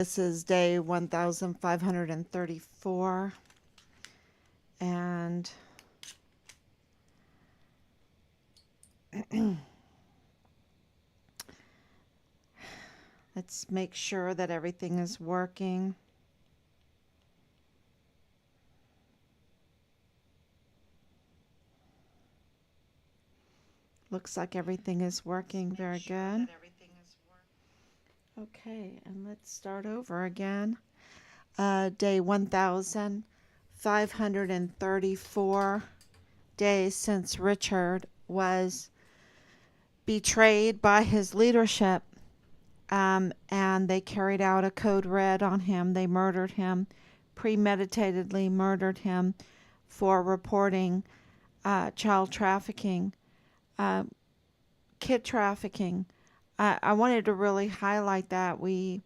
This is day 1534, and let's make sure that everything is working. Looks like everything is working very good. Okay, and let's start over again. Day 1534 days since Richard was betrayed by his leadership, and they carried out a code red on him. They murdered him, premeditatedly murdered him for reporting child trafficking, uh, kid trafficking. I wanted to really highlight that. We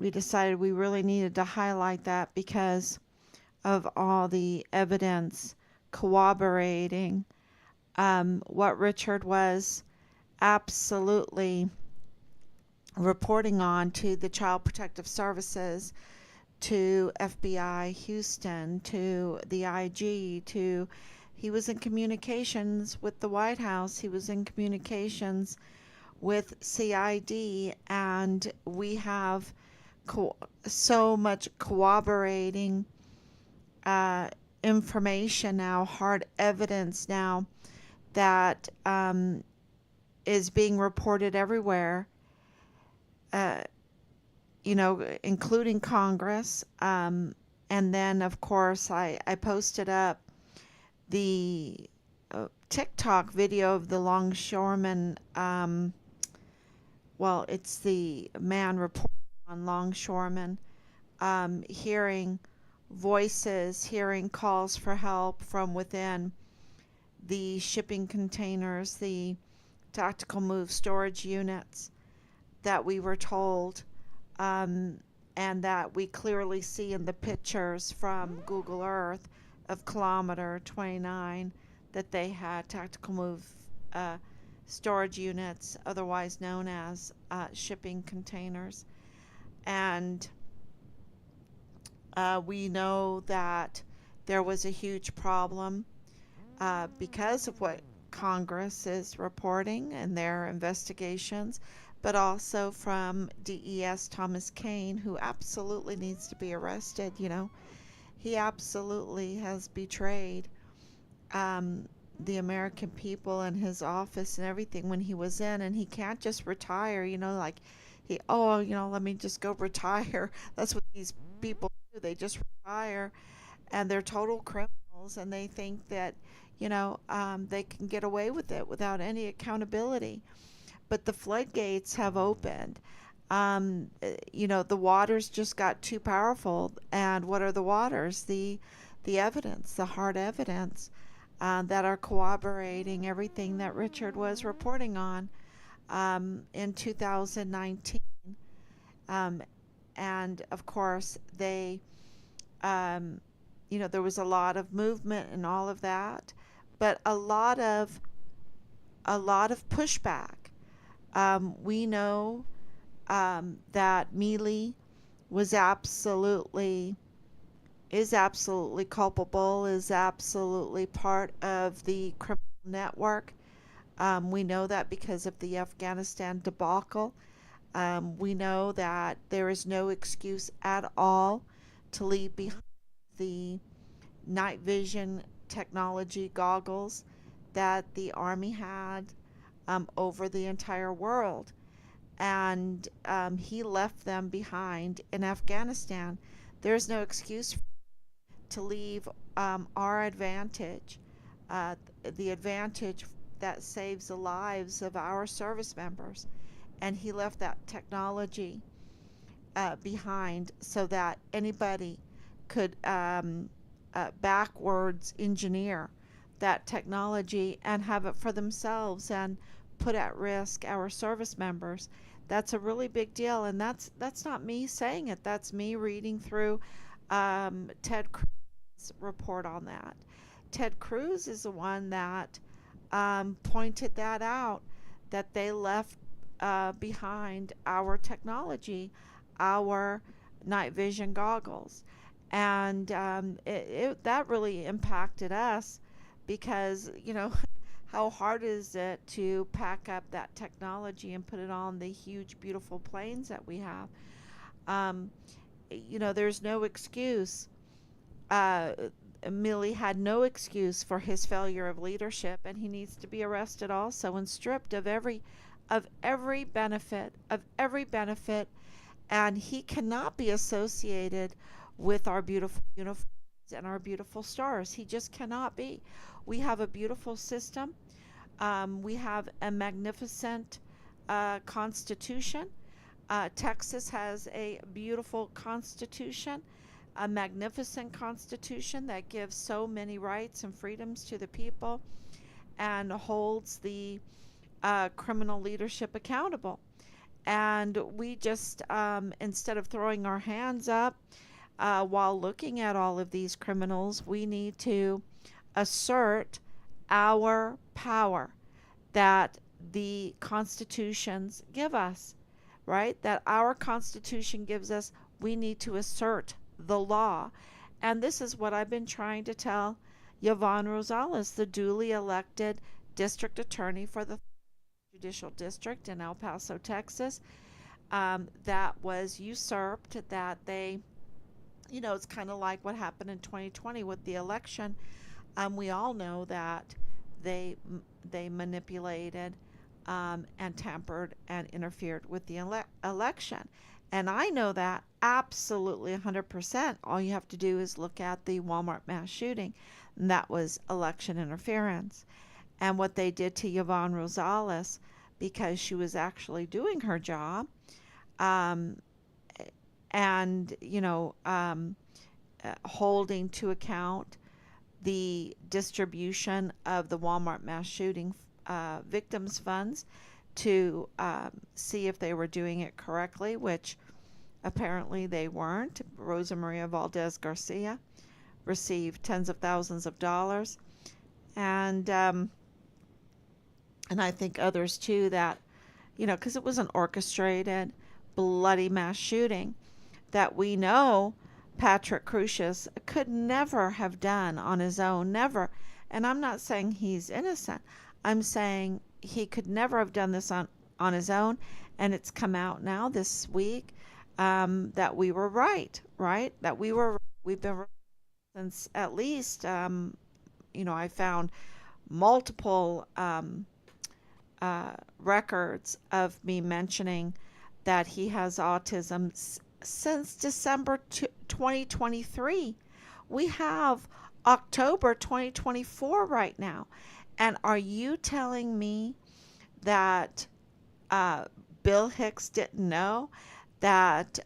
decided we really needed to highlight that because of all the evidence corroborating what Richard was absolutely reporting on to the Child Protective Services, to FBI Houston, to the IG, to he was in communications with the White House, he was in communications with CID, and we have so much corroborating uh, information now, hard evidence now that is being reported everywhere, uh, including Congress. And then, of course, I posted up the TikTok video of the longshoreman. Well, it's the man reporting on longshoremen, hearing voices, hearing calls for help from within the shipping containers, the tactical move storage units that we were told, um, and that we clearly see in the pictures from Google Earth of kilometer 29 that they had tactical move storage units, otherwise known as shipping containers. And we know that there was a huge problem because of what Congress is reporting and their investigations, but also from DES Thomas Kane, who absolutely needs to be arrested. He absolutely has betrayed um, the American people and his office and everything when he was in, and he can't just retire, like let me just go retire. That's what these people do. They just retire, and they're total criminals, and they think that they can get away with it without any accountability. But the floodgates have opened. The waters just got too powerful. And what are the waters? The evidence, the hard evidence that are corroborating everything that Richard was reporting on in 2019. Um, and of course, um, there was a lot of movement and all of that, but a lot of pushback. We know that Mealy was absolutely is absolutely culpable, is absolutely part of the criminal network. We know that because of the Afghanistan debacle. We know that there is no excuse at all to leave behind the night vision technology goggles that the Army had over the entire world. And he left them behind in Afghanistan. There's no excuse to leave our advantage, uh, the advantage that saves the lives of our service members. And he left that technology behind so that anybody could backwards engineer that technology and have it for themselves and put at risk our service members. That's a really big deal, and that's not me saying it. That's me reading through Ted Cruz's report on that. Ted Cruz is the one that pointed that out, that they left behind our technology. our night vision goggles. And that really impacted us because, how hard is it to pack up that technology and put it on the huge, beautiful planes that we have? Um, there's no excuse. Uh, Millie had no excuse for his failure of leadership, and he needs to be arrested also and stripped of every benefit, and he cannot be associated with our beautiful uniforms and our beautiful stars. He just cannot be. We have a beautiful system. We have a magnificent constitution. Texas has a beautiful constitution, a magnificent constitution that gives so many rights and freedoms to the people and holds the criminal leadership accountable. And we just, instead of throwing our hands up while looking at all of these criminals, we need to assert our power that the constitutions give us, right? That our Constitution gives us. We need to assert the law. And this is what I've been trying to tell Yvonne Rosales, the duly elected district attorney for the Judicial District in El Paso, Texas, that was usurped, that they, it's kind of like what happened in 2020 with the election. We all know that they they manipulated and tampered and interfered with the election. And I know that absolutely 100%. All you have to do is look at the Walmart mass shooting, and that was election interference. And what they did to Yvonne Rosales, because she was actually doing her job, um, and, holding to account the distribution of the Walmart mass shooting victims' funds to see if they were doing it correctly, which apparently they weren't. Rosa Maria Valdez Garcia received tens of thousands of dollars, and I think others too. That because it was an orchestrated, bloody mass shooting that we know Patrick Crucius could never have done on his own, never. And I'm not saying he's innocent. I'm saying he could never have done this on his own. And it's come out now this week that we were right, right? We've been right since at least, I found multiple records of me mentioning that he has autism since December 2023. We have October 2024 right now. And are you telling me that Bill Hicks didn't know that,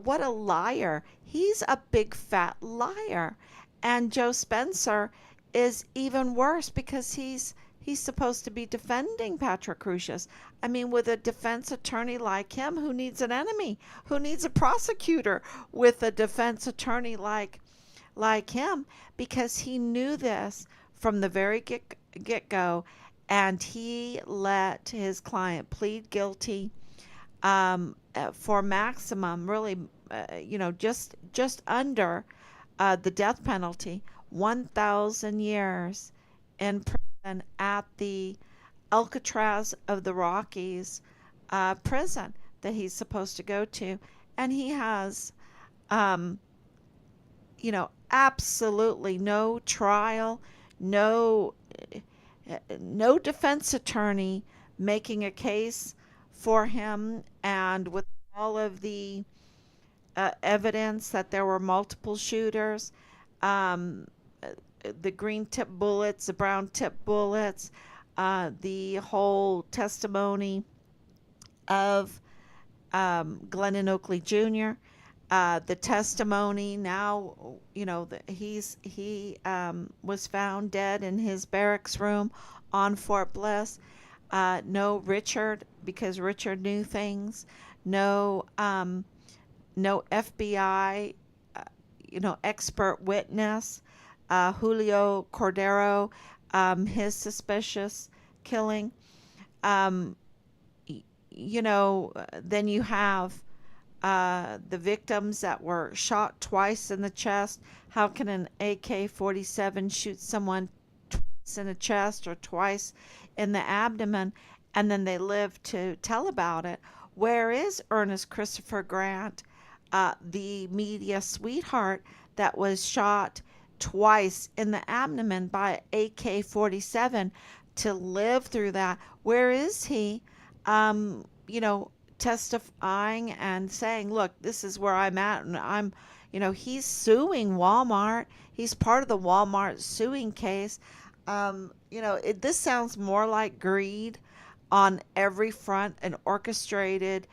what a liar. He's a big fat liar. And Joe Spencer is even worse because he's supposed to be defending Patrick Crucius. I mean, with a defense attorney like him, who needs an enemy? Who needs a prosecutor with a defense attorney like him? Because he knew this from the very get go, and he let his client plead guilty for maximum, really, just under the death penalty, 1,000 years in prison at the Alcatraz of the Rockies prison that he's supposed to go to. And he has, absolutely no trial, no, no defense attorney making a case for him. And with all of the evidence that there were multiple shooters, um, the green tip bullets, the brown tip bullets, the whole testimony of Glennon Oakley Jr., the testimony now, that he was found dead in his barracks room on Fort Bliss. No Richard, because Richard knew things. No, no FBI, expert witness. Julio Cordero, his suspicious killing. Um, then you have the victims that were shot twice in the chest. How can an AK-47 shoot someone twice in the chest or twice in the abdomen and then they live to tell about it? Where is Ernest Christopher Grant, the media sweetheart that was shot twice in the abdomen by AK-47 to live through that? Where is he? You know, testifying and saying, look, this is where I'm at. And he's suing Walmart. He's part of the Walmart suing case. This sounds more like greed on every front, an orchestrated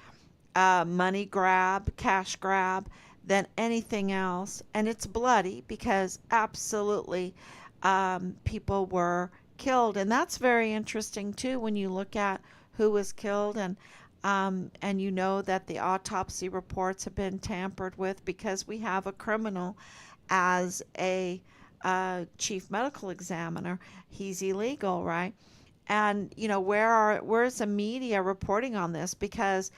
money grab, cash grab, than anything else. And it's bloody because absolutely people were killed. And that's very interesting too when you look at who was killed and you know that the autopsy reports have been tampered with because we have a criminal as a chief medical examiner. He's illegal, right? And where's the media reporting on this? Because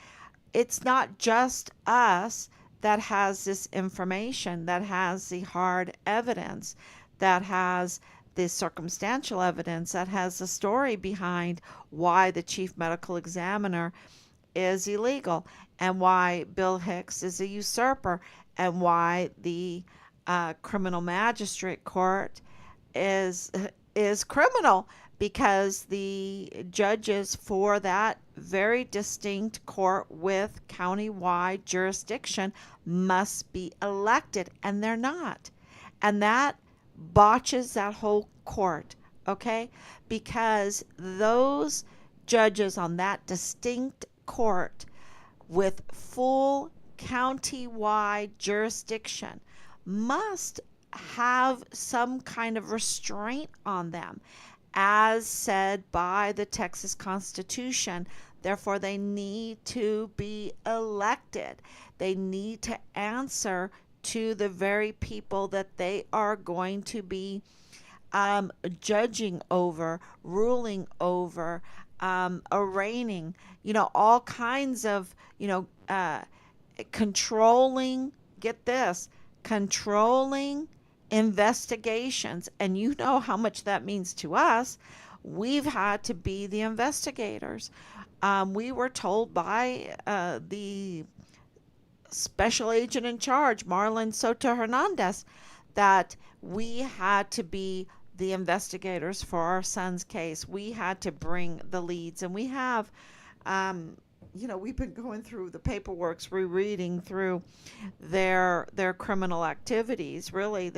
it's not just us that has this information, that has the hard evidence, that has the circumstantial evidence, that has the story behind why the chief medical examiner is illegal and why Bill Hicks is a usurper and why the criminal magistrate court is is criminal because the judges for that very distinct court with county-wide jurisdiction must be elected and they're not. And that botches that whole court, okay? Because those judges on that distinct court with full county-wide jurisdiction must have some kind of restraint on them, as said by the Texas Constitution. Therefore, they need to be elected. They need to answer to the very people that they are going to be judging over, ruling over, arraigning, all kinds of, controlling, get this, controlling investigations. And you know how much that means to us. We've had to be the investigators. We were told by the special agent in charge, Marlon Soto Hernandez, that we had to be the investigators for our son's case. We had to bring the leads, and we have. We've been going through the paperwork, rereading through their criminal activities. Really,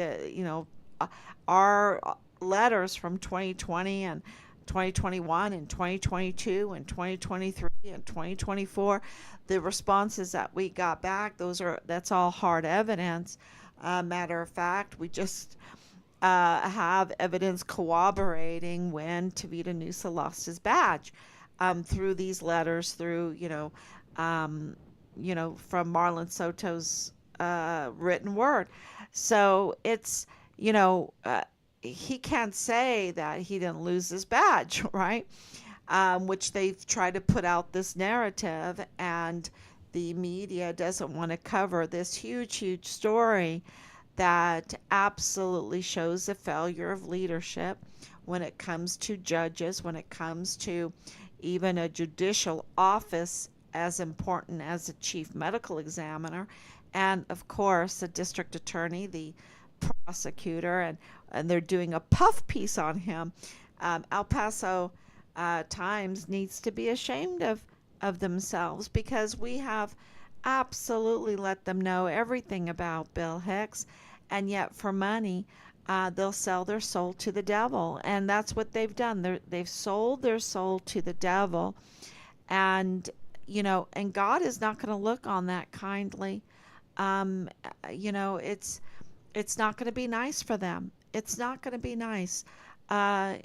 our letters from 2020 and 2021 and 2022 and 2023 and 2024, the responses that we got back, that's all hard evidence. Matter of fact, we just have evidence corroborating when Tavita Nusa lost his badge through these letters, through from Marlon Soto's written word. So it's he can't say that he didn't lose his badge, right? Which they've tried to put out this narrative, and the media doesn't want to cover this huge, huge story that absolutely shows the failure of leadership when it comes to judges, when it comes to even a judicial office as important as a chief medical examiner, and of course the district attorney, the prosecutor, and they're doing a puff piece on him. El Paso Times needs to be ashamed of themselves because we have absolutely let them know everything about Bill Hicks, and yet for money they'll sell their soul to the devil, and that's what they've done. They've sold their soul to the devil, and and God is not going to look on that kindly. Um, it's not going to be nice for them. It's not going to be nice. Uh,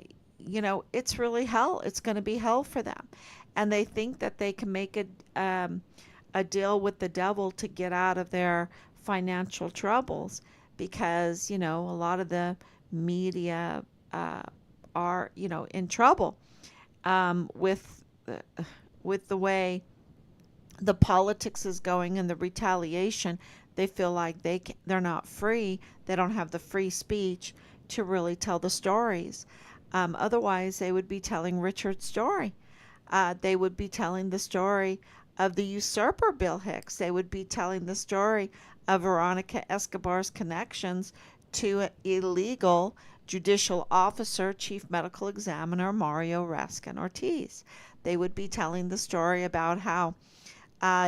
it's really hell. It's going to be hell for them, and they think that they can make a deal with the devil to get out of their financial troubles because a lot of the media are in trouble with the way the politics is going and the retaliation, they feel like they're not free. They don't have the free speech to really tell the stories. Otherwise, they would be telling Richard's story. They would be telling the story of the usurper Bill Hicks. They would be telling the story of Veronica Escobar's connections to illegal judicial officer, chief medical examiner Mario Raskin Ortiz. They would be telling the story about how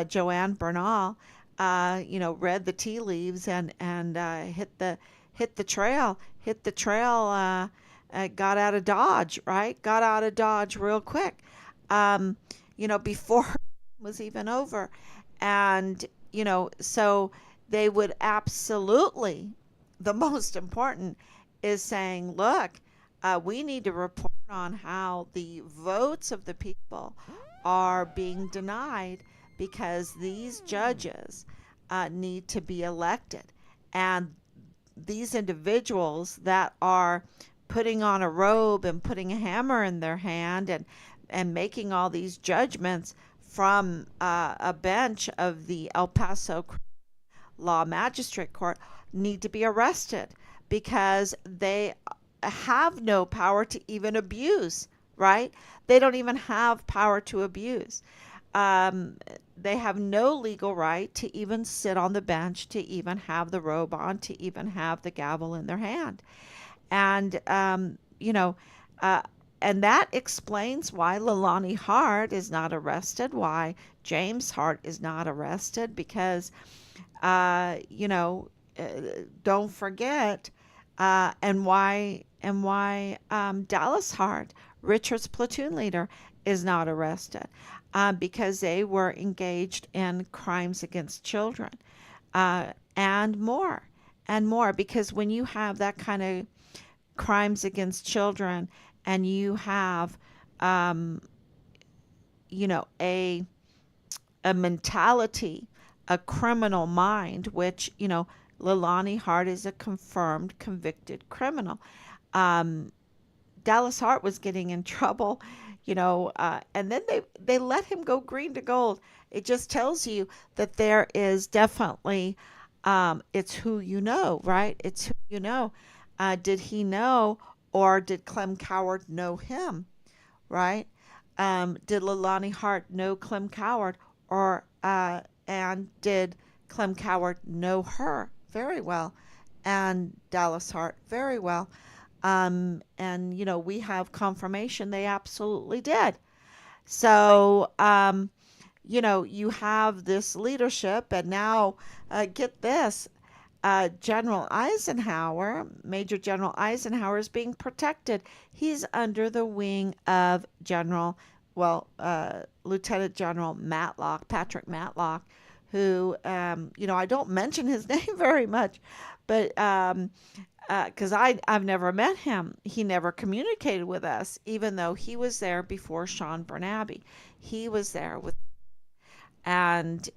Joanne Bernal, read the tea leaves and hit the trail, got out of Dodge, right? Got out of Dodge real quick, before it was even over, and so they would absolutely. The most important is saying, look, we need to report on how the votes of the people are being denied because these judges need to be elected. And these individuals that are putting on a robe and putting a hammer in their hand and making all these judgments from a bench of the El Paso Law Magistrate Court need to be arrested because they have no power to even abuse, right? They don't even have power to abuse. Um, they have no legal right to even sit on the bench, to even have the robe on, to even have the gavel in their hand. And, uh, and that explains why Leilani Hart is not arrested, why James Hart is not arrested, because, uh, you know, uh, don't forget, and why Dallas Hart, Richard's platoon leader, is not arrested, because they were engaged in crimes against children, and more. Because when you have that kind of crimes against children, and you have, um, a mentality, a criminal mind, which, Leilani Hart is a confirmed convicted criminal. Um, Dallas Hart was getting in trouble, and then they let him go green to gold. It just tells you that there is definitely, it's who you know, right? It's who you know. Did he know, or did Clem Coward know him, right? Did Leilani Hart know Clem Coward, or and did Clem Coward know her very well, and Dallas Hart very well? And we have confirmation they absolutely did. So, you have this leadership, and now, get this, General Eisenhower, Major General Eisenhower, is being protected. He's under the wing of Lieutenant General Matlock, Patrick Matlock, who, I don't mention his name very much, but because I've never met him. He never communicated with us, even though he was there before Sean Bernabe. He was there with, and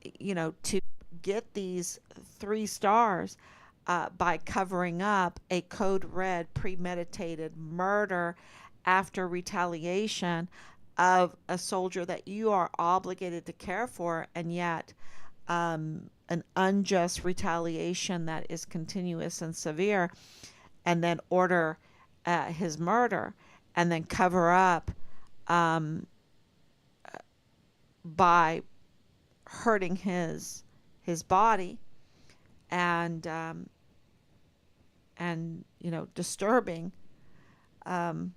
to get these 3 stars, by covering up a code red premeditated murder after retaliation of a soldier that you are obligated to care for, and yet, an unjust retaliation that is continuous and severe, and then order, his murder, and then cover up, um, by hurting his body, and disturbing, um,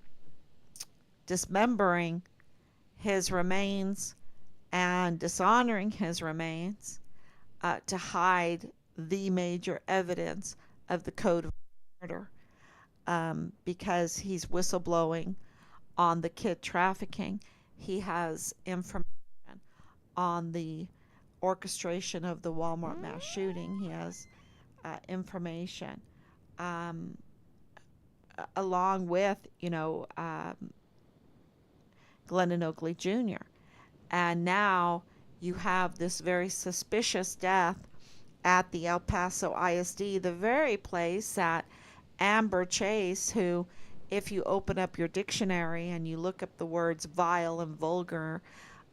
dismembering his remains and dishonoring his remains, to hide the major evidence of the code of murder, because he's whistleblowing on the kid trafficking. He has information on the orchestration of the Walmart mass shooting. He has, information, um, along with, Glennon Oakley Jr. And now you have this very suspicious death at the El Paso ISD, the very place that Amber Chase, who, if you open up your dictionary and you look up the words vile and vulgar,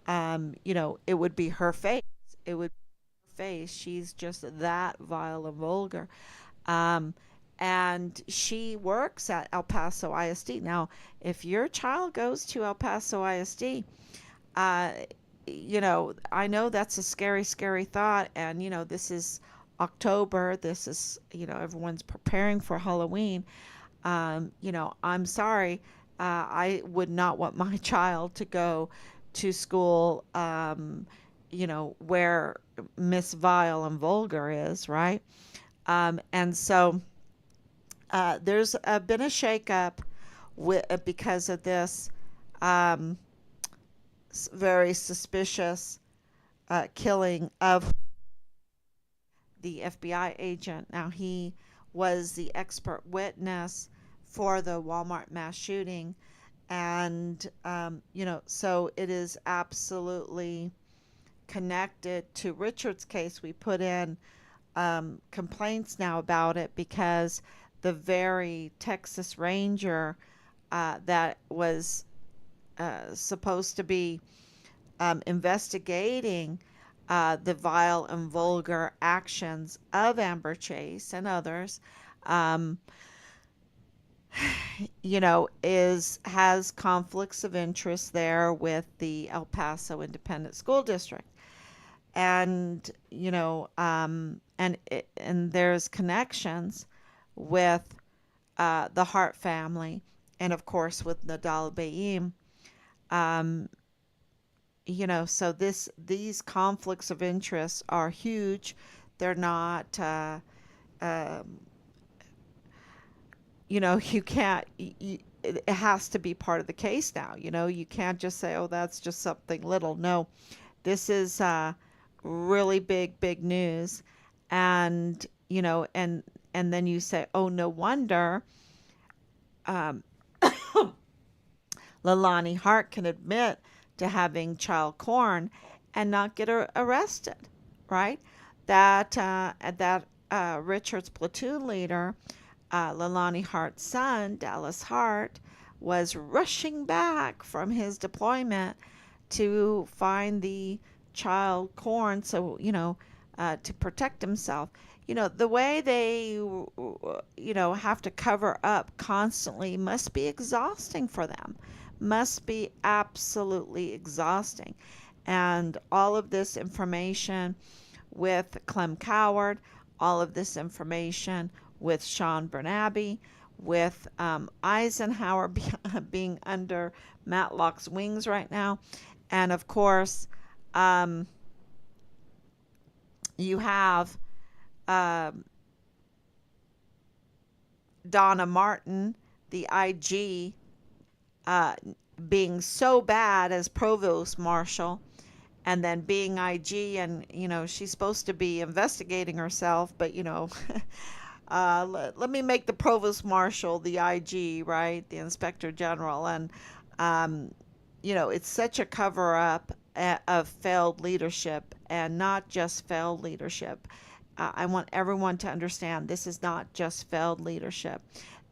it would be her face. It would be her face. She's just that vile and vulgar. Um, and she works at El Paso ISD. Now, if your child goes to El Paso ISD, uh, I know that's a scary, scary thought. And, this is October. This is, everyone's preparing for Halloween. I'm sorry. I would not want my child to go to school, where Miss Vile and Vulgar is, right? And so there's been a shakeup because of this um, very suspicious killing of the FBI agent. Now, he was the expert witness for the Walmart mass shooting. And, so it is absolutely connected to Richard's case. We put in complaints now about it because the very Texas Ranger that was supposed to be investigating the vile and vulgar actions of Amber Chase and others, um, is has conflicts of interest there with the El Paso Independent School District, and and there's connections with the Hart family, and of course with Nadal Bayim. Um, so these conflicts of interest are huge. They're not, um, you can't, it has to be part of the case now. You can't just say, oh, that's just something little. No, this is really big, big news. And, and then you say, oh, no wonder um, Lalani Hart can admit to having child porn and not get arrested, right? That Richard's platoon leader, Lalani Hart's son, Dallas Hart, was rushing back from his deployment to find the child corn, so to protect himself. The way they have to cover up constantly must be exhausting for them, must be absolutely exhausting. And all of this information with Clem Coward, all of this information with Sean Bernabe, with Eisenhower being under Matlock's wings right now. And of course, um, you have um, Donna Martin, the IG, uh, being so bad as provost marshal, and then being IG, and she's supposed to be investigating herself, but let me make the provost marshal the IG, right, the inspector general. And um, it's such a cover up of failed leadership, and not just failed leadership. I want everyone to understand this is not just failed leadership.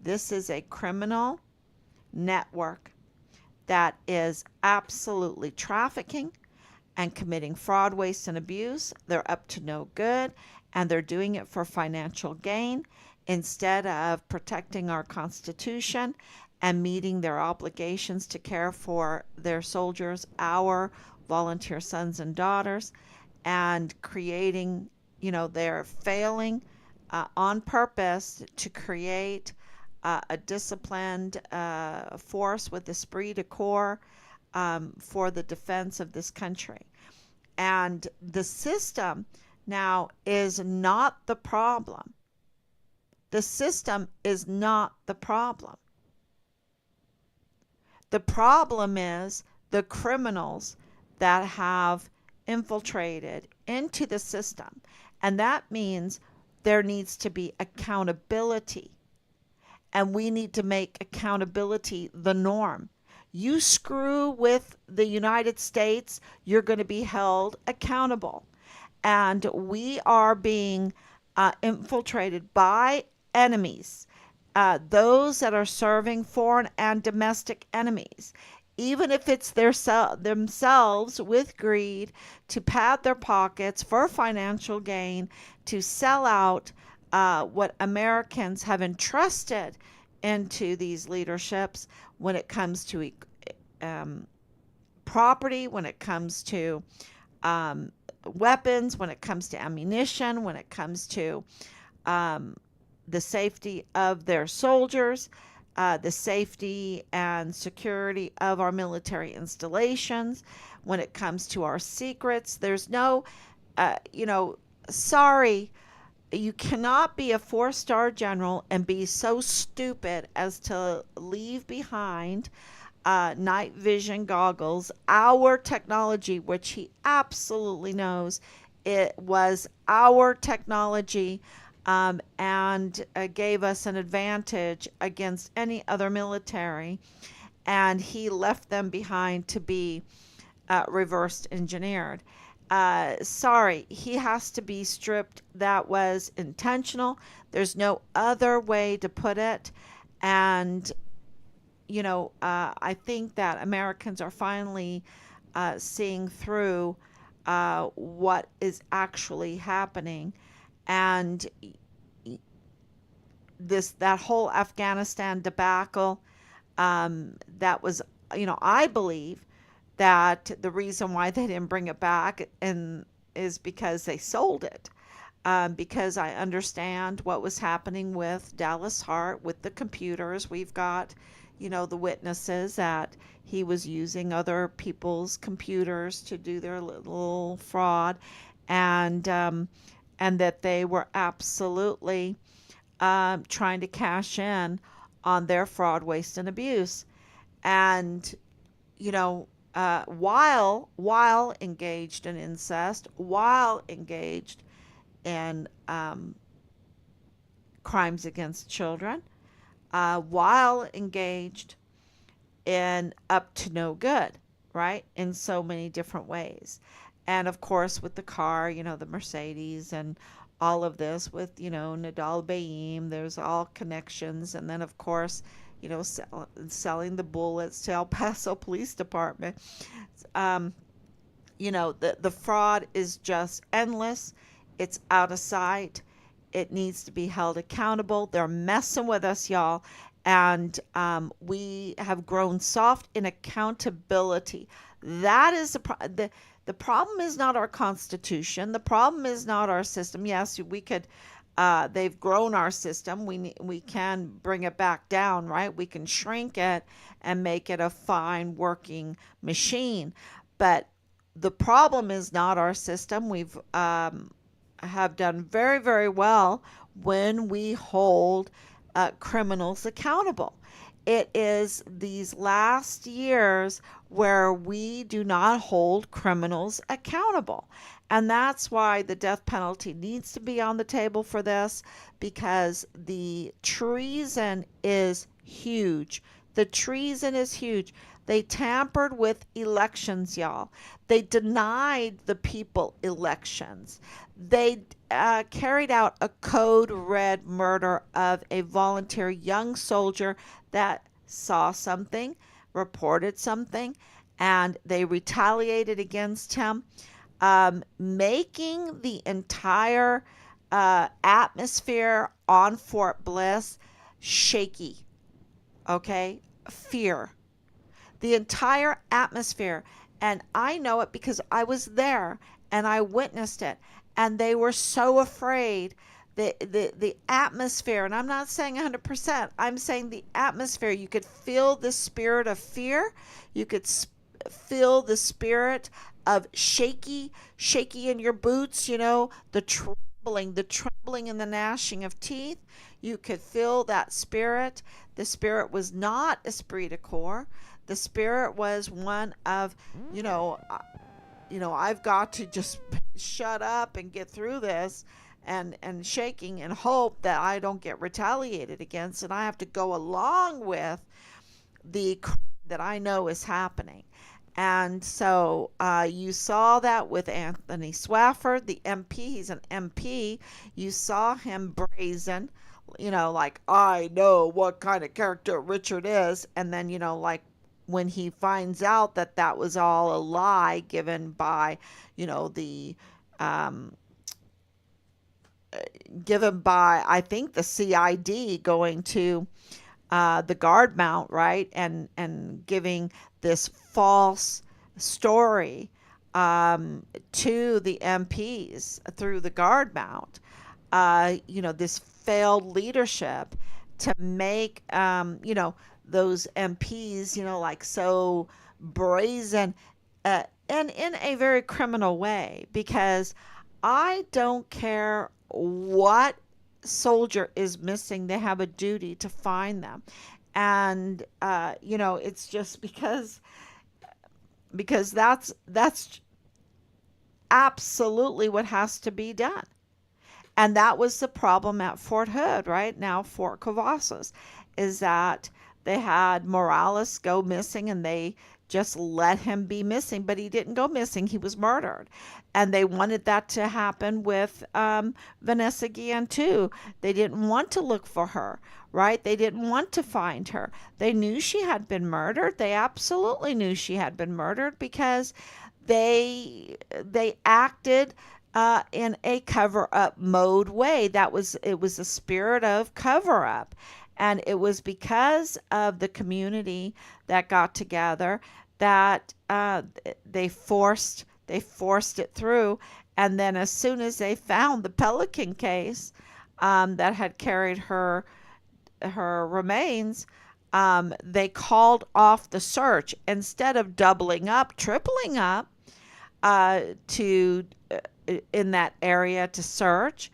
This is a criminal network that is absolutely trafficking and committing fraud, waste, and abuse. They're up to no good, and they're doing it for financial gain instead of protecting our Constitution and meeting their obligations to care for their soldiers, our volunteer sons and daughters, and creating, they're failing on purpose to create a disciplined force with esprit de corps for the defense of this country. And the system now is not the problem. The system is not the problem. The problem is the criminals that have infiltrated into the system. And that means there needs to be accountability. And we need to make accountability the norm. You screw with the United States, you're going to be held accountable. And we are being infiltrated by enemies, those that are serving foreign and domestic enemies. even if it's themselves with greed to pad their pockets for financial gain, to sell out what Americans have entrusted into these leaderships when it comes to um, property, when it comes to um, weapons, when it comes to ammunition, when it comes to um, the safety of their soldiers, the safety and security of our military installations, when it comes to our secrets. There's no, you know, sorry, you cannot be a four-star general and be so stupid as to leave behind night vision goggles, our technology, which he absolutely knows it was our technology, and gave us an advantage against any other military. And he left them behind to be reversed engineered. Sorry, he has to be stripped. That was intentional. There's no other way to put it. And I think that Americans are finally seeing through what is actually happening, and that whole Afghanistan debacle. That was, I believe that the reason why they didn't bring it back and is because they sold it. Because I understand what was happening with Dallas Hart with the computers. We've got, the witnesses that he was using other people's computers to do their little fraud, and and that they were absolutely trying to cash in on their fraud, waste, and abuse. And while engaged in incest, while engaged in crimes against children, while engaged in up to no good, right? In so many different ways. And of course, with the car, the Mercedes and all of this with, Nadal Bayim, there's all connections. And then, of course, selling the bullets to El Paso Police Department. Um, the fraud is just endless. It's out of sight. It needs to be held accountable. They're messing with us, y'all. And we have grown soft in accountability. That is the problem is not our Constitution. The problem is not our system. Yes, we could. They've grown our system. We can bring it back down, right? We can shrink it and make it a fine working machine. But the problem is not our system. We've have done very, very well when we hold criminals accountable. It is these last years where we do not hold criminals accountable. And that's why the death penalty needs to be on the table for this, because the treason is huge. The treason is huge. They tampered with elections, y'all. They denied the people elections. They carried out a code red murder of a volunteer young soldier that saw something, reported something, and they retaliated against him, making the entire atmosphere on Fort Bliss shaky. Okay? Fear. The entire atmosphere. And I know it because I was there and I witnessed it. And they were so afraid. The atmosphere, and I'm not saying 100%, I'm saying the atmosphere. You could feel the spirit of fear. You could feel the spirit of shaky in your boots, the trembling and the gnashing of teeth. You could feel that spirit. The spirit was not esprit de corps. The spirit was one of, I've got to just shut up and get through this, and shaking and hope that I don't get retaliated against, and I have to go along with the crime that I know is happening. And so you saw that with Anthony Swafford, the MP. He's an MP. You saw him brazen, like, I know what kind of character Richard is. And then, like when he finds out that that was all a lie given by, you know, the um, given by, I think, the CID, going to the guard mount, right, and giving this false story to the MPs through the guard mount. This failed leadership to make, those MPs, like so brazen, and in a very criminal way, because I don't care what soldier is missing, they have a duty to find them. And, it's just because that's absolutely what has to be done. And that was the problem at Fort Hood, right? Now Fort Cavazos, is that they had Morales go missing and they just let him be missing, but he didn't go missing. He was murdered. And they wanted that to happen with Vanessa Guillen too. They didn't want to look for her, right? They didn't want to find her. They knew she had been murdered. They absolutely knew she had been murdered because they acted in a cover up mode way. It was a spirit of cover up. And it was because of the community that got together that they forced it through. And then as soon as they found the Pelican case that had carried her remains, they called off the search instead of doubling up, tripling up to in that area to search.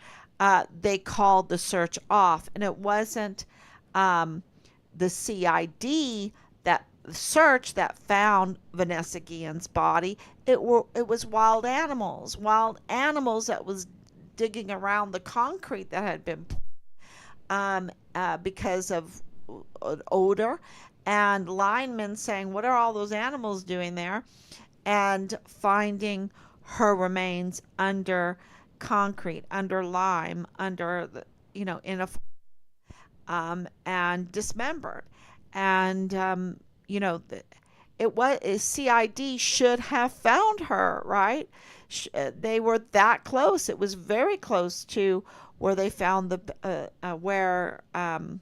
They called the search off, and it wasn't the CID that search that found Vanessa Guillen's body. It was wild animals that was digging around the concrete that had been because of odor, and linemen saying, "What are all those animals doing there?" And finding her remains under concrete, under lime, under the, in a and dismembered. And it was CID should have found her, right? They were that close. It was very close to where they found the where um,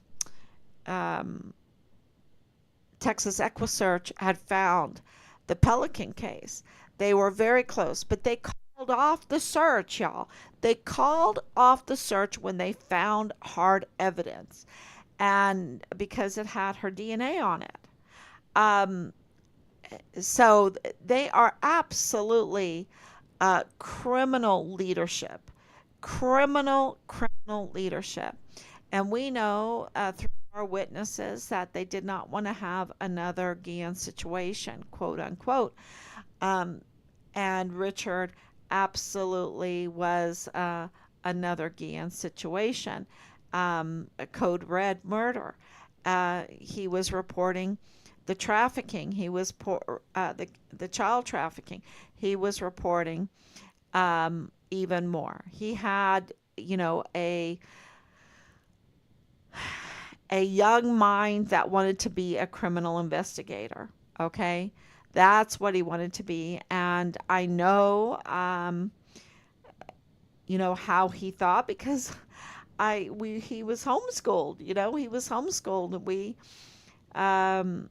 Texas EquiSearch had found the Pelican case. They were very close, but they called off the search, y'all. They called off the search when they found hard evidence, and because it had her DNA on it. Um, so they are absolutely criminal leadership, criminal leadership. And we know through our witnesses that they did not want to have another Guillen situation, quote unquote. Um, and Richard absolutely was another Guillen situation, a code red murder. He was reporting the trafficking. He was the child trafficking. He was reporting even more. He had, a young mind that wanted to be a criminal investigator. Okay, that's what he wanted to be, and I know, how he thought because he was homeschooled. He was homeschooled, and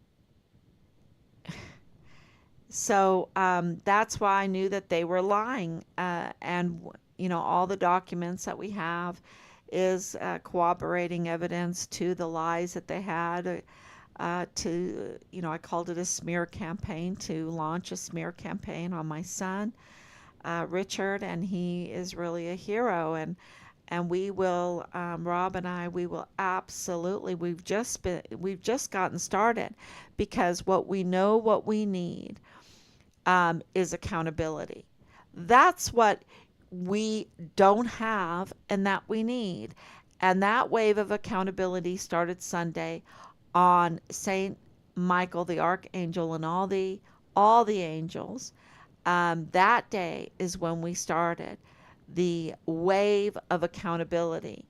um, that's why I knew that they were lying, and all the documents that we have is corroborating evidence to the lies that they had. I called it a smear campaign, to launch a smear campaign on my son, Richard, and he is really a hero. And we will, Rob and I, we will absolutely. We've just gotten started, because what we need is accountability. That's what we don't have and that we need. And that wave of accountability started Sunday on Saint Michael the Archangel and all the angels. That day is when we started the wave of accountability.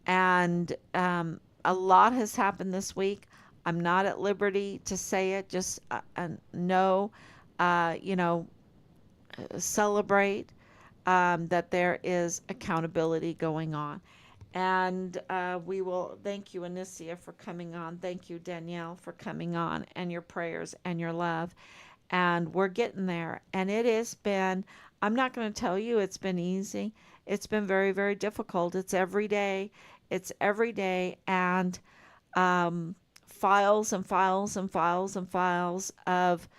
And a lot has happened this week. I'm not at liberty to say it. Just know, you know, celebrate that there is accountability going on. And we will thank you, Anicia, for coming on. Thank you, Danielle, for coming on, and your prayers and your love. And we're getting there. And it has been, I'm not going to tell you it's been easy. It's been very, very difficult. It's every day. It's every day. And um, files and files and files and files of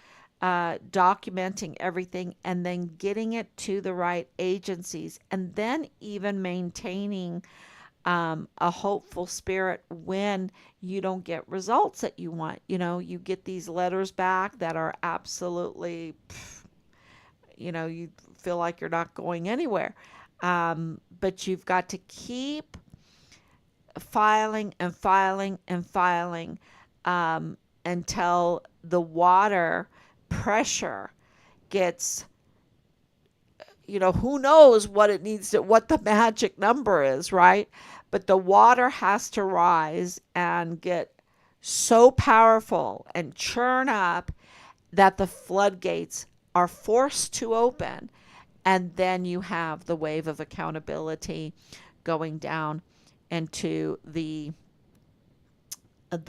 documenting everything and then getting it to the right agencies, and then even maintaining a hopeful spirit when you don't get results that you want. You know, you get these letters back that are absolutely, you know, you feel like you're not going anywhere. But you've got to keep filing and filing and filing until the water pressure gets, you know, who knows what it needs to, what the magic number is, right? But the water has to rise and get so powerful and churn up that the floodgates are forced to open. And then you have the wave of accountability going down into the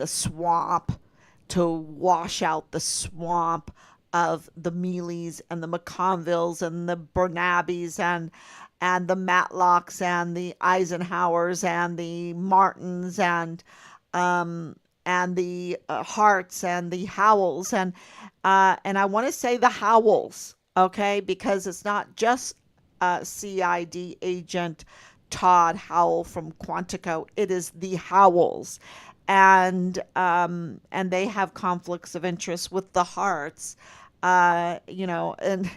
swamp to wash out the swamp of the Mealys and the McConvilles and the Bernabys and the Matlocks and the Eisenhowers and the Martins and the Harts and the Howells and I want to say the Howells, okay, because it's not just CID agent Todd Howell from Quantico. It is the Howells, and they have conflicts of interest with the Hearts, you know, and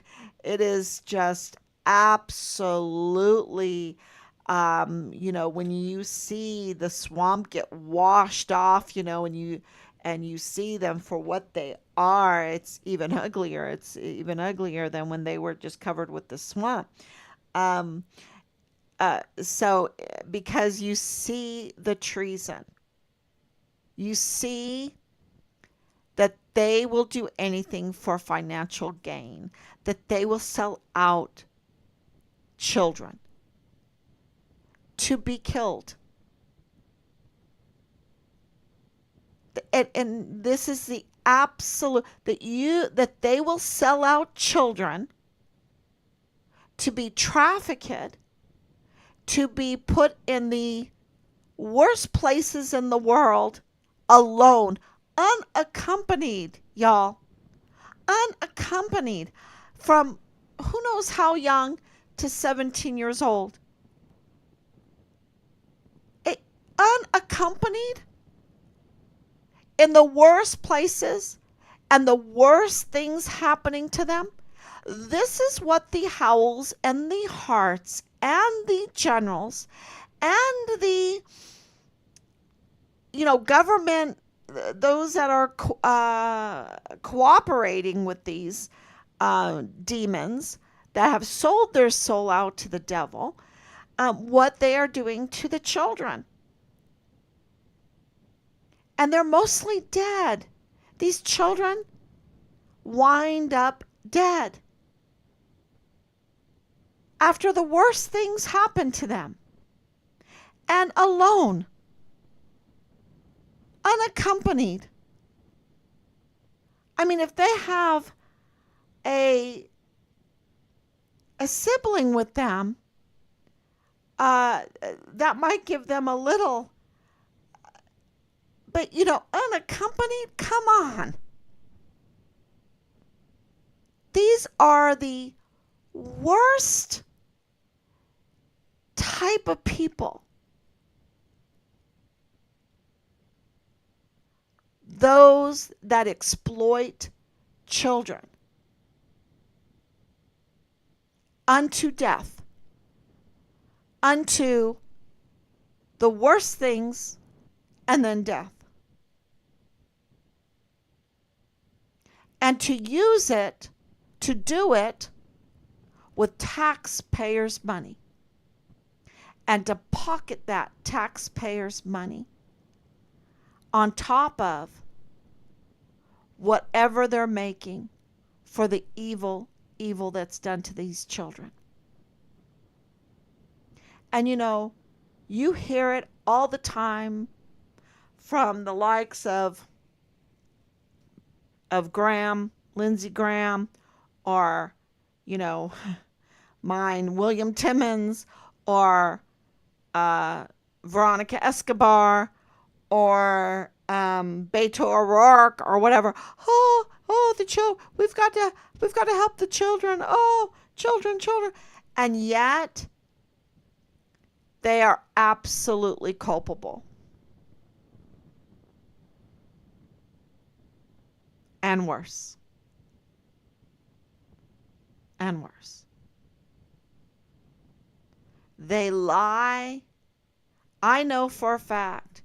it is just absolutely, you know, when you see the swamp get washed off, you know, and you see them for what they are, it's even uglier. It's even uglier than when they were just covered with the swamp. Um, so because you see the treason, you see that they will do anything for financial gain, that they will sell out children to be killed. And this is the absolute, that they will sell out children to be trafficked, to be put in the worst places in the world alone, unaccompanied, y'all, unaccompanied, from who knows how young to 17 years old. Unaccompanied in the worst places and the worst things happening to them. This is what the Howells and the Harts and the Generals and the, you know, government, those that are cooperating with these demons that have sold their soul out to the devil, what they are doing to the children. And they're mostly dead. These children wind up dead after the worst things happen to them, and alone, unaccompanied. I mean, if they have a sibling with them, that might give them a little, but you know, unaccompanied, come on. These are the worst type of people. Those that exploit children unto death, unto the worst things, and then death. And to use it, to do it with taxpayers' money, and to pocket that taxpayers' money on top of whatever they're making for the evil that's done to these children. And you hear it all the time from the likes of Graham, Lindsey Graham, or you know, mine, William Timmons, or uh, Veronica Escobar, or Beto O'Rourke, or whatever. The children. We've got to help the children. Oh, children. And yet, they are absolutely culpable. And worse. And worse. They lie. I know for a fact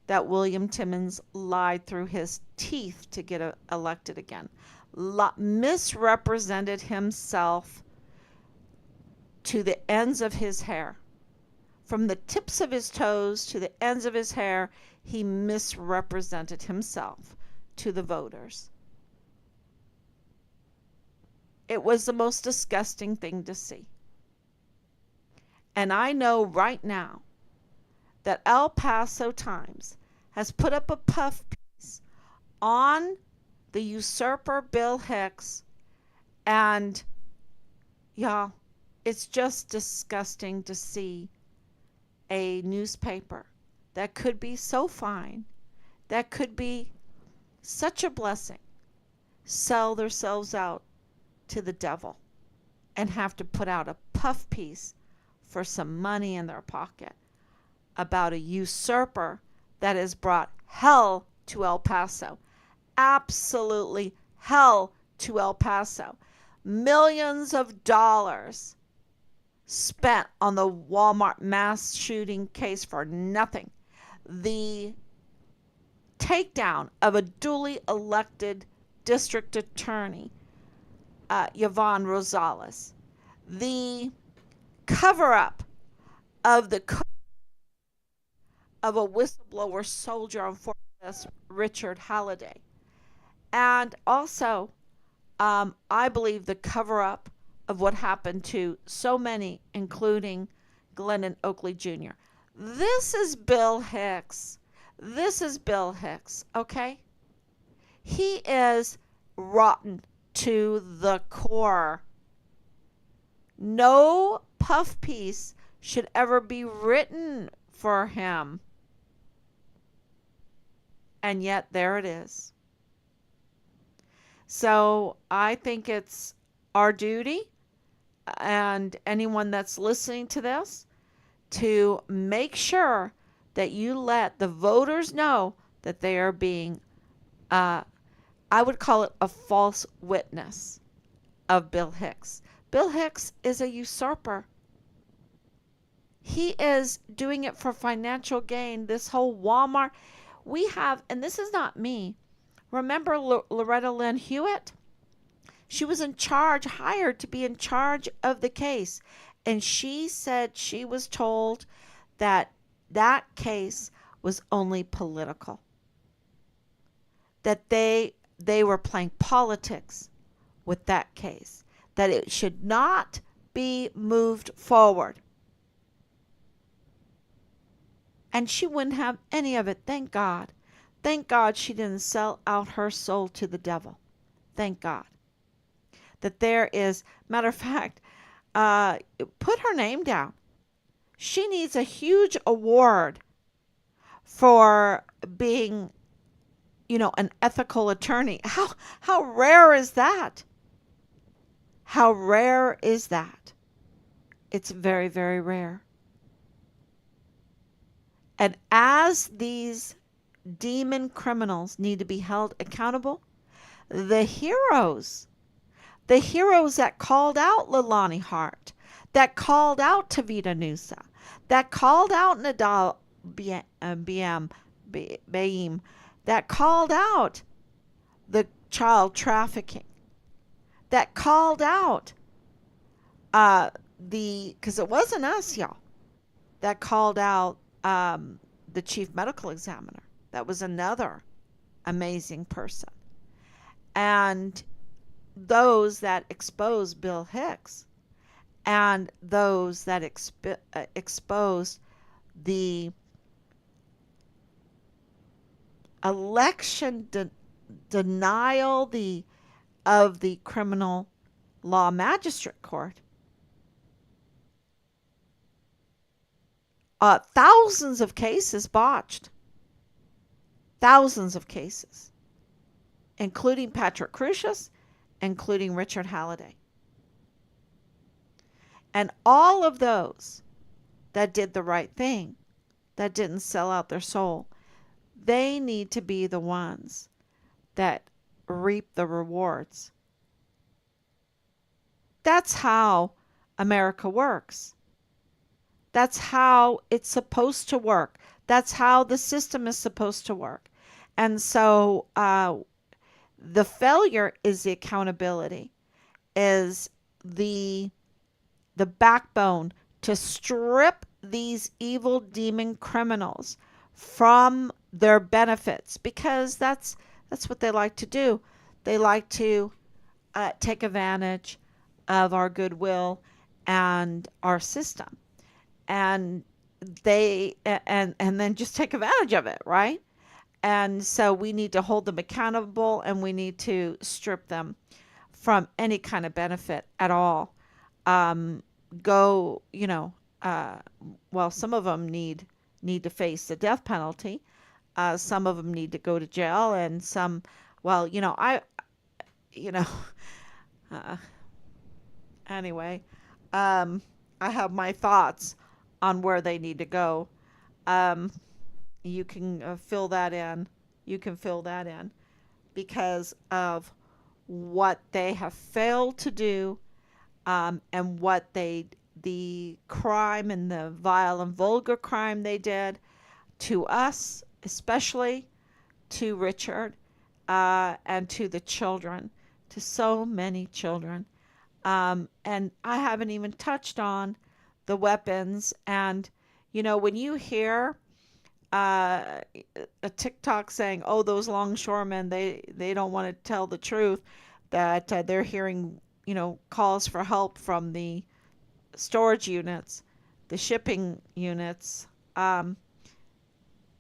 that William Timmons lied through his teeth to get elected again. Misrepresented himself to the ends of his hair. From the tips of his toes to the ends of his hair, he misrepresented himself to the voters. It was the most disgusting thing to see. And I know right now that El Paso Times has put up a puff piece on the usurper Bill Hicks, and yeah, it's just disgusting to see a newspaper that could be so fine, that could be such a blessing, sell themselves out to the devil and have to put out a puff piece for some money in their pocket about a usurper that has brought hell to El Paso. Absolutely hell to El Paso. Millions of dollars spent on the Walmart mass shooting case for nothing. The takedown of a duly elected district attorney, Yvonne Rosales. The cover-up of of a whistleblower soldier on Fort Bliss, Richard Halliday. And also, I believe the cover-up of what happened to so many, including Glennon Oakley Jr. This is Bill Hicks. Okay? He is rotten to the core. No puff piece should ever be written for him. And yet there it is. So I think it's our duty, and anyone that's listening to this, to make sure that you let the voters know that they are being, I would call it a false witness of Bill Hicks. Bill Hicks is a usurper. He is doing it for financial gain. This whole Walmart, we have, and this is not me. Remember Loretta Lynn Hewitt? She was in charge, hired to be in charge of the case. And she said she was told that that case was only political. That they were playing politics with that case. That it should not be moved forward. And she wouldn't have any of it, thank God. Thank God she didn't sell out her soul to the devil. Thank God. That there is, matter of fact, put her name down. She needs a huge award for being, an ethical attorney. How rare is that? How rare is that? It's very, very rare. And as these demon criminals need to be held accountable, the heroes that called out Leilani Hart, that called out Tavita Nusa, that called out Nadal Baim, that called out the child trafficking, that called out because it wasn't us, y'all, that called out the chief medical examiner. That was another amazing person. and those that expose Bill Hicks and those that expose the election denial of the criminal law magistrate court. Thousands of cases botched, thousands of cases, including Patrick Crucius, including Richard Halliday. And all of those that did the right thing, that didn't sell out their soul, they need to be the ones that reap the rewards. That's how America works. That's how it's supposed to work. That's how the system is supposed to work. And so the failure is the accountability, is the backbone to strip these evil demon criminals from their benefits, because that's what they like to do. They like to take advantage of our goodwill and our system, and and then just take advantage of it, right? And so we need to hold them accountable, and we need to strip them from any kind of benefit at all. Um, go, well, some of them need to face the death penalty. Some of them need to go to jail, and some, well, you know, uh, anyway, um, I have my thoughts on where they need to go. Um, you can fill that in. You can fill that in because of what they have failed to do, and what the crime and the vile and vulgar crime they did to us, especially to Richard, and to the children, to so many children. And I haven't even touched on the weapons. And, when you hear uh, a TikTok saying, "Oh, those longshoremen, they don't want to tell the truth," that they're hearing, calls for help from the storage units, the shipping units. Um,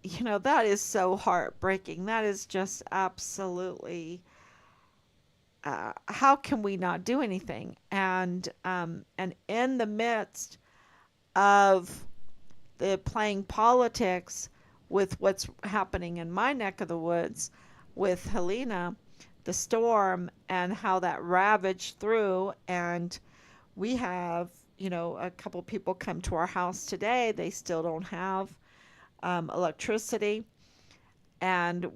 that is so heartbreaking. That is just absolutely. How can we not do anything? And in the midst of the playing politics with what's happening in my neck of the woods with Helena, the storm, and how that ravaged through. And we have, a couple people come to our house today. They still don't have electricity. And,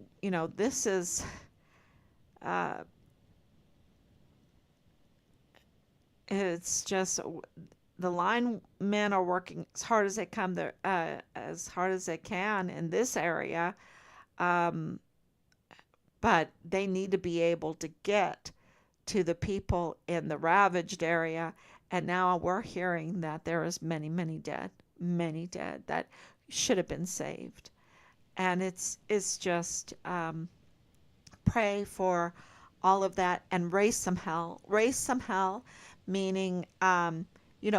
this is, uh, it's just the linemen are working as hard as they come there, as hard as they can in this area. Um, but they need to be able to get to the people in the ravaged area. And now we're hearing that there is many dead that should have been saved. And it's just pray for all of that and raise some hell, meaning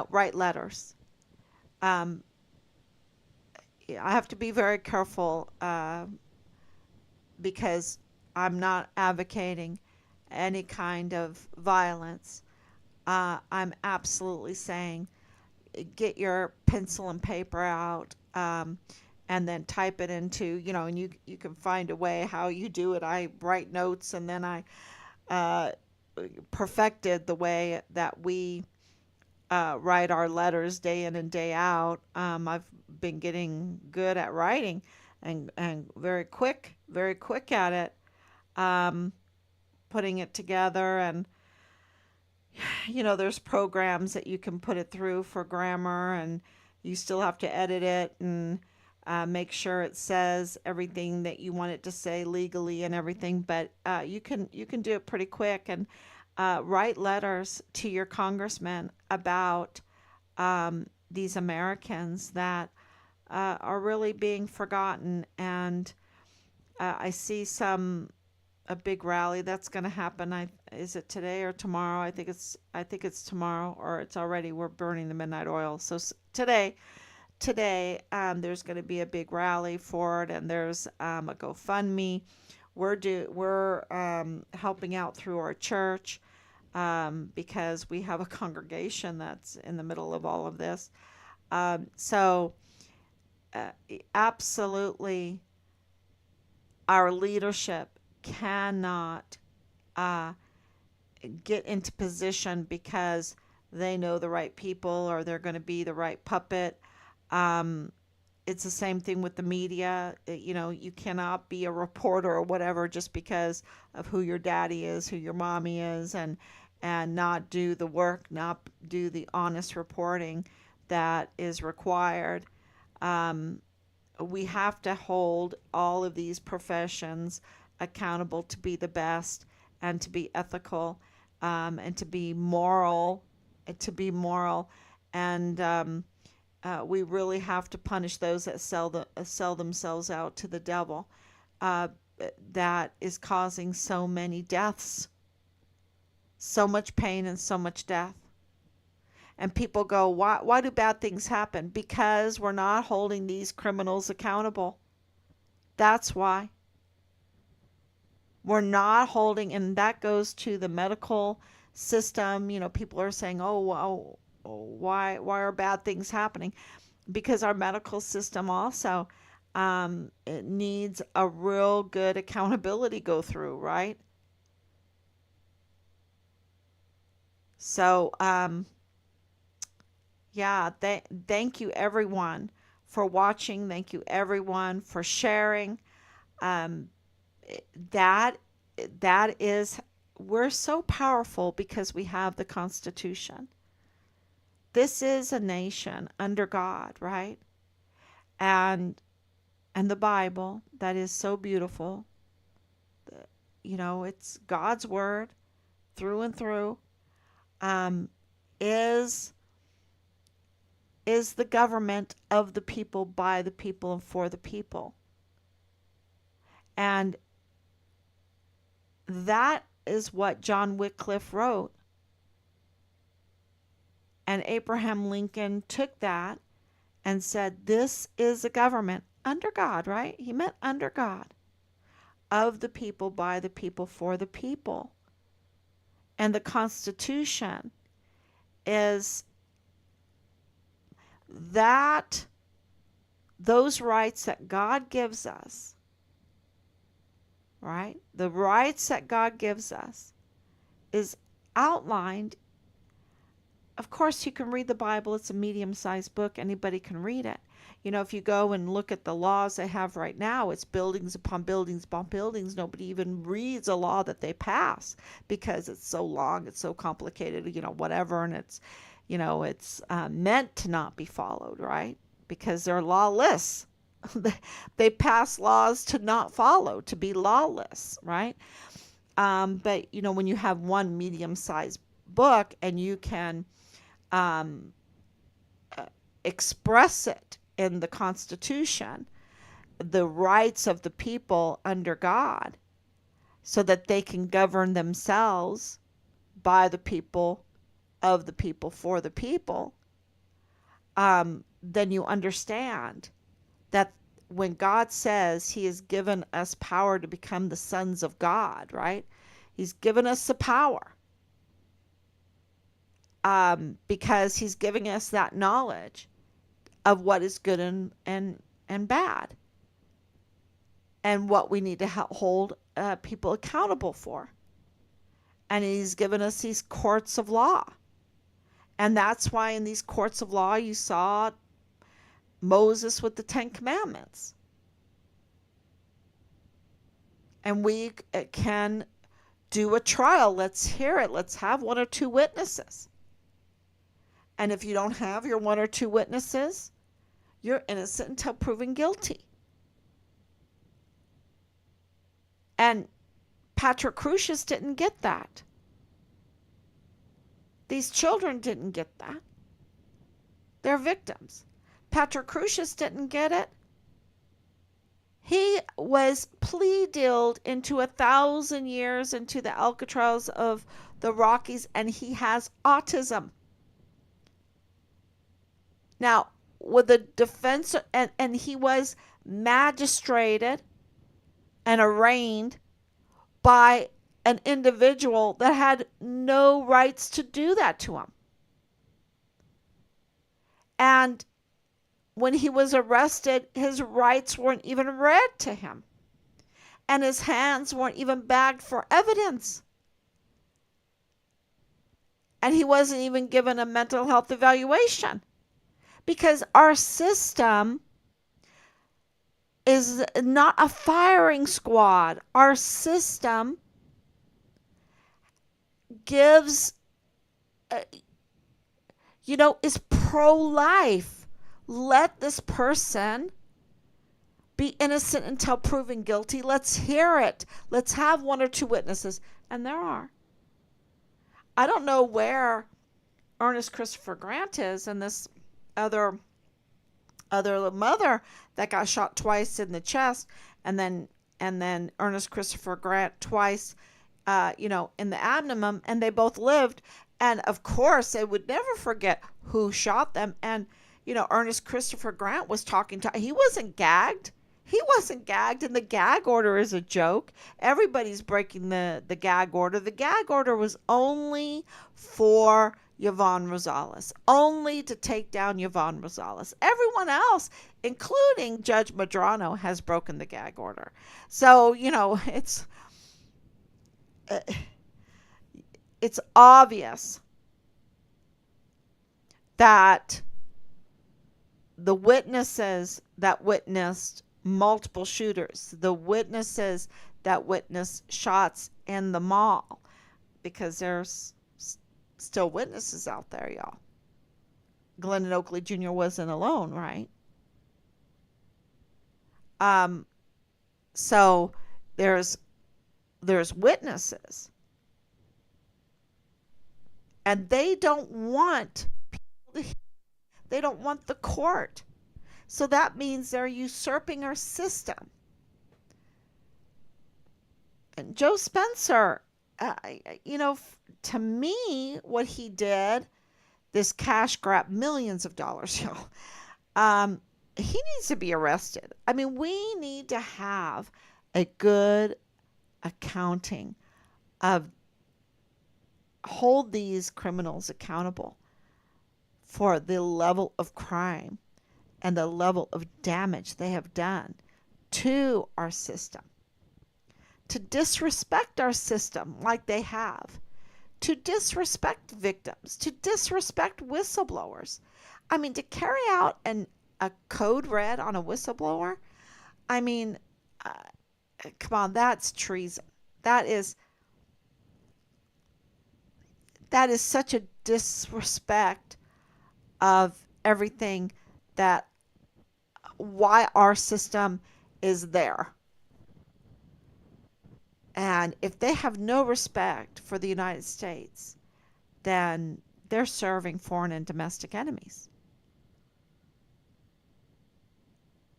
write letters. Um, I have to be very careful because I'm not advocating any kind of violence. I'm absolutely saying get your pencil and paper out, and then type it into, and you can find a way how you do it. I write notes, and then I uh, perfected the way that we write our letters day in and day out. I've been getting good at writing, and very quick at it, um, putting it together. And there's programs that you can put it through for grammar, and you still have to edit it and make sure it says everything that you want it to say legally and everything. But you can do it pretty quick, and write letters to your congressman about these Americans that are really being forgotten. And I see some a big rally that's going to happen. Is it today or tomorrow? I think it's tomorrow, or it's already. We're burning the midnight oil. So today, there's going to be a big rally for it, and there's a GoFundMe. We're helping out through our church, because we have a congregation that's in the middle of all of this. So uh, absolutely, our leadership cannot uh, get into position because they know the right people or they're going to be the right puppet. Um, it's the same thing with the media. You cannot be a reporter or whatever just because of who your daddy is, who your mommy is, and not do the work, not do the honest reporting that is required. Um, we have to hold all of these professions accountable to be the best and to be ethical, and to be moral, and we really have to punish those that sell themselves out to the devil. Uh, that is causing so many deaths, so much pain, and so much death. And people go, why do bad things happen? Because we're not holding these criminals accountable. That's why. We're not holding, and that goes to the medical system. People are saying, oh, well, why are bad things happening? Because our medical system also, it needs a real good accountability go through, right? So, yeah, thank you everyone for watching. Thank you everyone for sharing. Um, that that is We're so powerful because we have the Constitution. This is a nation under God, right? And the Bible that is so beautiful. It's God's word through and through. Um, is is the government of the people, by the people, and for the people. And that is what John Wycliffe wrote. And Abraham Lincoln took that and said, this is a government under God, right? He meant under God, of the people, by the people, for the people. And the Constitution is that those rights that God gives us, right? The rights that God gives us is outlined. Of course, you can read the Bible. It's a medium-sized book. Anybody can read it. If you go and look at the laws they have right now, it's buildings upon buildings upon buildings. Nobody even reads a law that they pass because it's so long, it's so complicated, whatever, and it's meant to not be followed, right? Because they're lawless. They pass laws to not follow, to be lawless, right? But when you have one medium-sized book and you can um, uh, express it in the Constitution, the rights of the people under God, so that they can govern themselves by the people, of the people, for the people, then you understand that when God says He has given us power to become the sons of God, right? He's given us the power, because He's giving us that knowledge of what is good and bad, and what we need to hold people accountable for. And He's given us these courts of law. And that's why in these courts of law you saw Moses with the Ten Commandments. And we can do a trial. Let's hear it. Let's have one or two witnesses. And if you don't have your one or two witnesses, you're innocent until proven guilty. And Patrick Crucius didn't get that. These children didn't get that. They're victims. Patrick Crucius didn't get it. He was plea dealed into 1,000 years into the Alcatraz of the Rockies, and he has autism. Now, with the defense, and he was magistrated and arraigned by an individual that had no rights to do that to him. And when he was arrested, his rights weren't even read to him, and his hands weren't even bagged for evidence. And he wasn't even given a mental health evaluation because our system is not a firing squad. Our system gives, uh, is pro life. Let this person be innocent until proven guilty. Let's hear it. Let's have one or two witnesses. And there are. I don't know where Ernest Christopher Grant is and this other mother that got shot twice in the chest, and then Ernest Christopher Grant twice, in the abdomen, and they both lived. And of course, they would never forget who shot them. And Ernest Christopher Grant was talking to. He wasn't gagged. He wasn't gagged, and the gag order is a joke. Everybody's breaking the gag order. The gag order was only for Yvonne Rosales, only to take down Yvonne Rosales. Everyone else, including Judge Madrano, has broken the gag order. So, uh, it's obvious that the witnesses that witnessed multiple shooters, the witnesses that witnessed shots in the mall, because there's still witnesses out there, y'all. Glennon Oakley Jr. wasn't alone, right? So there's witnesses, and they don't want the court. So that means they're usurping our system. And Joe Spencer, to me, what he did, this cash grab, millions of dollars, y'all, he needs to be arrested. I mean, we need to have a good accounting of hold these criminals accountable for the level of crime and the level of damage they have done to our system. To disrespect our system like they have, to disrespect victims, to disrespect whistleblowers. I mean, to carry out a code red on a whistleblower, I mean, come on, that's treason. That is such a disrespect of everything, that why our system is there. And if they have no respect for the United States, then they're serving foreign and domestic enemies.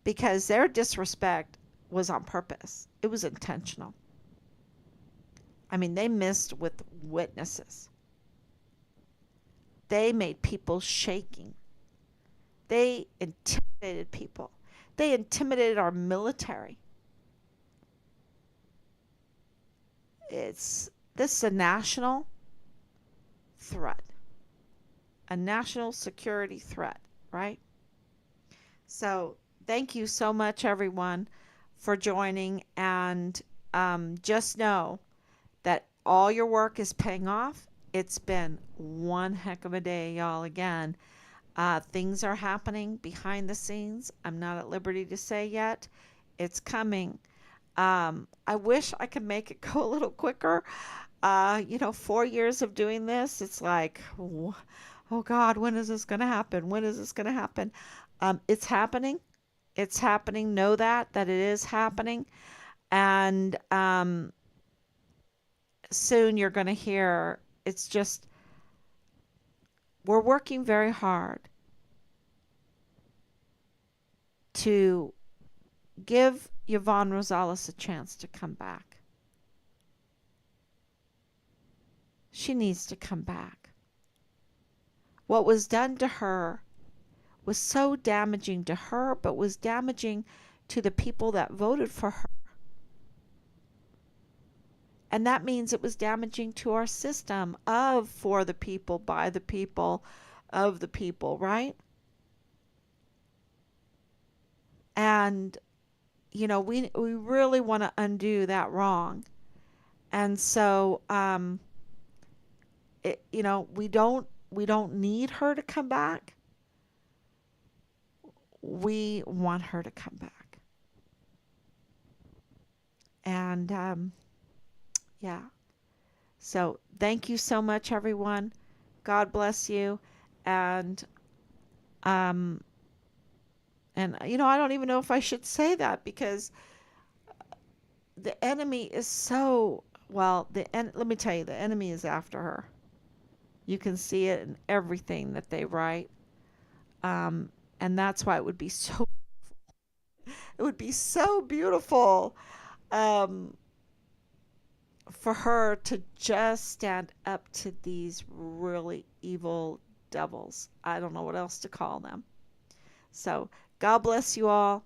Because their disrespect was on purpose. It was intentional. I mean, they missed with witnesses. They made people shaking. They intimidated people. They intimidated our military. This is a national threat, a national security threat, right? So thank you so much, everyone, for joining. And just know that all your work is paying off. It's been one heck of a day, y'all. Again, things are happening behind the scenes. I'm not at liberty to say yet. It's coming. I wish I could make it go a little quicker. 4 years of doing this, it's like, oh God, when is this going to happen? When is this going to happen? It's happening. It's happening. Know that it is happening. And soon you're going to hear, it's just, we're working very hard to give Yvonne Rosales a chance to come back. She needs to come back. What was done to her was so damaging to her, but was damaging to the people that voted for her. And that means it was damaging to our system of for the people, by the people, of the people, right? And we really want to undo that wrong. And so we don't need her to come back. We want her to come back. And yeah. So thank you so much, everyone. God bless you. And um I don't even know if I should say that because the enemy is so well, let me tell you, the enemy is after her. You can see it in everything that they write. And that's why it would be so beautiful um, for her to just stand up to these really evil devils. I don't know what else to call them. So God bless you all.